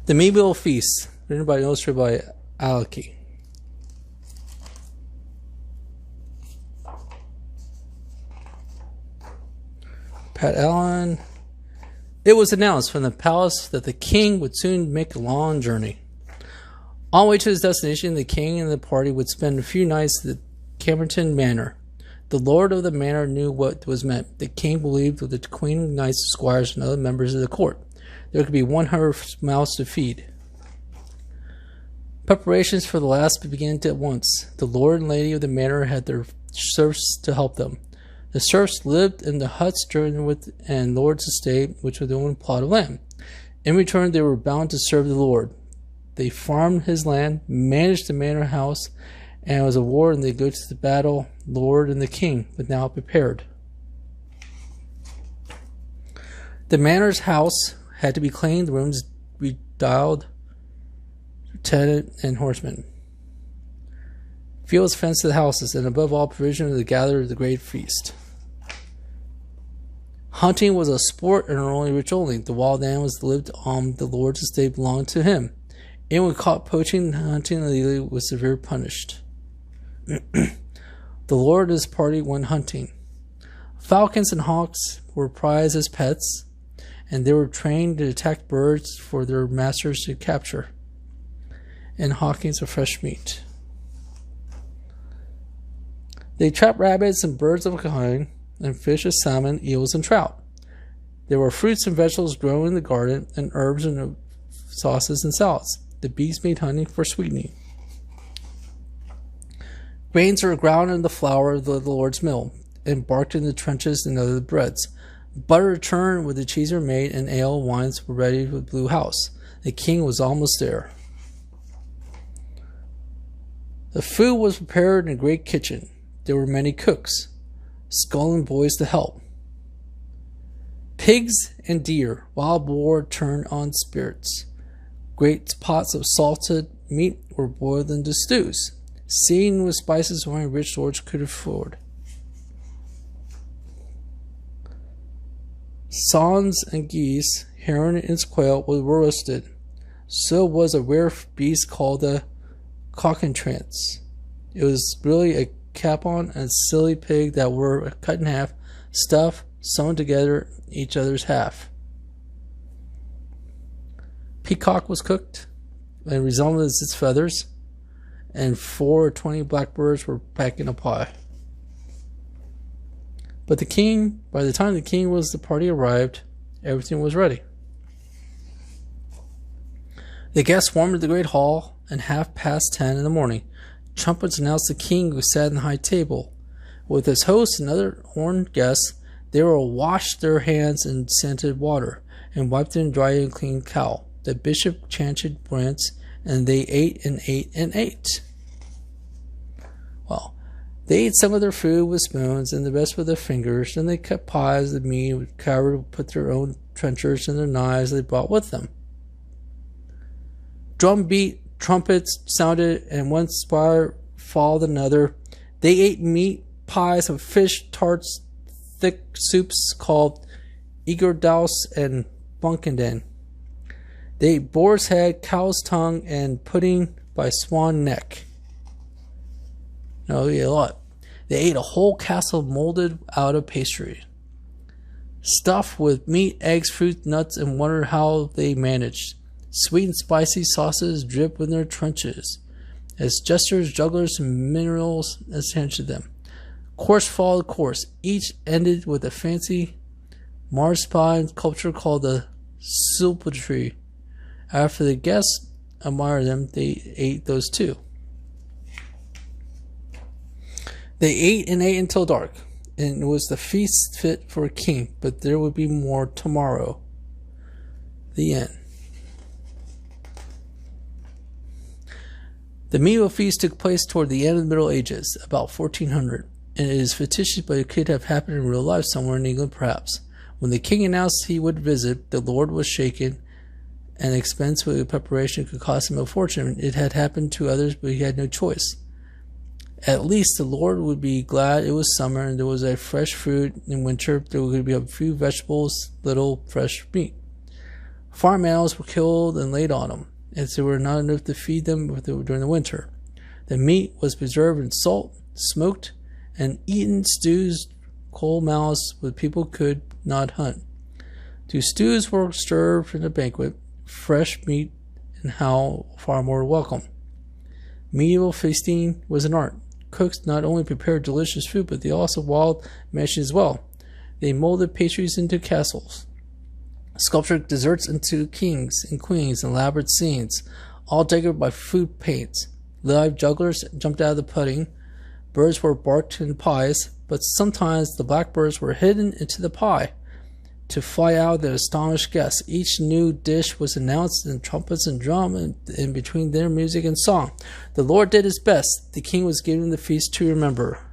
The Medieval Feast, written by and illustrated by Aliki. Pat Allen. It was announced from the palace that the king would soon make a long journey. On the way to his destination, the king and the party would spend a few nights at the Camdenton Manor. The lord of the manor knew what was meant. The king believed with the queen, knights, squires, and other members of the court. There could be 100 mouths to feed. Preparations for the last began at once. The lord and lady of the manor had their serfs to help them. The serfs lived in the huts during with and lord's estate, which was the only plot of land. In return, they were bound to serve the lord. They farmed his land, managed the manor house, and it was a war, and they go to the battle, lord and the king, but now prepared. The manor's house had to be cleaned, the rooms redialed, tenant and horsemen. Fields fenced the houses, and above all, provision of the gathered of the great feast. Hunting was a sport and only rich only. The wild animals lived on the lord's estate belonged to him. Anyone caught poaching and hunting illegally was severely punished. The lord and his party went hunting. Falcons and hawks were prized as pets, and they were trained to attack birds for their masters to capture, and hawkings of fresh meat. They trapped rabbits and birds of a kind, and fish as salmon, eels, and trout. There were fruits and vegetables grown in the garden, and herbs and sauces and salads. The bees made honey for sweetening. Grains were ground in the flour of the Lord's mill, and barked in the trenches and other breads. Butter churned with the cheese were made, and ale and wines were ready with Blue House. The king was almost there. The food was prepared in a great kitchen. There were many cooks, sculling boys to help. Pigs and deer, wild boar turned on spirits. Great pots of salted meat were boiled into stews, seasoned with spices only rich lords could afford. Swans and geese, heron and quail were roasted. So was a rare beast called a cockatrice. It was really a capon and silly pig that were cut in half, stuffed, sewn together each other's half. Peacock was cooked and resembled its feathers, and 4 or 20 blackbirds were packed in a pie. But the king, by the time the party arrived, everything was ready. The guests swarmed at the great hall, and 10:30 in the morning, trumpets announced the king who sat in the high table. With his hosts and other horned guests, they will wash their hands in scented water, and wipe them dry in clean towel. The bishop chanted prayers, and they ate and ate and ate. Well, they ate some of their food with spoons, and the rest with their fingers, and they cut pies of meat, covered, put their own trenchers and their knives they brought with them. Drum beat, trumpets sounded, and one spire followed another. They ate meat, pies of fish, tarts, thick soups called egerdaus and bunkenden. They ate boar's head, cow's tongue, and pudding by swan neck. No, they ate a lot. They ate a whole castle molded out of pastry, stuffed with meat, eggs, fruit, nuts, and wondered how they managed. Sweet and spicy sauces dripped in their trenches, as jesters, jugglers, and minerals attended them. Course followed course. Each ended with a fancy marzipan sculpture called the sumptuous. After the guests admired them, they ate those too. They ate and ate until dark, and it was the feast fit for a king, but there would be more tomorrow. The end. The medieval feast took place toward the end of the Middle Ages, about 1400, and it is fictitious, but it could have happened in real life somewhere in England perhaps. When the king announced he would visit, the lord was shaken, and the expense with the preparation could cost him a fortune. It had happened to others, but he had no choice. At least the lord would be glad it was summer and there was a fresh fruit. In winter, there would be a few vegetables, little fresh meat. Farm animals were killed and laid on them, as there were not enough to feed them during the winter. The meat was preserved in salt, smoked, and eaten stews, cold mouths, with people could not hunt. Two stews were served in a banquet, fresh meat and how far more welcome. Medieval feasting was an art. Cooks not only prepared delicious food, but they also wild mashing as well. They molded pastries into castles, sculptured desserts into kings and queens and elaborate scenes, all decorated by food paints. Live jugglers jumped out of the pudding. Birds were barked in pies, but sometimes the blackbirds were hidden into the pie to fly out and astonish guests. Each new dish was announced in trumpets and drum, and in between their music and song. The Lord did his best. The king was giving the feast to remember.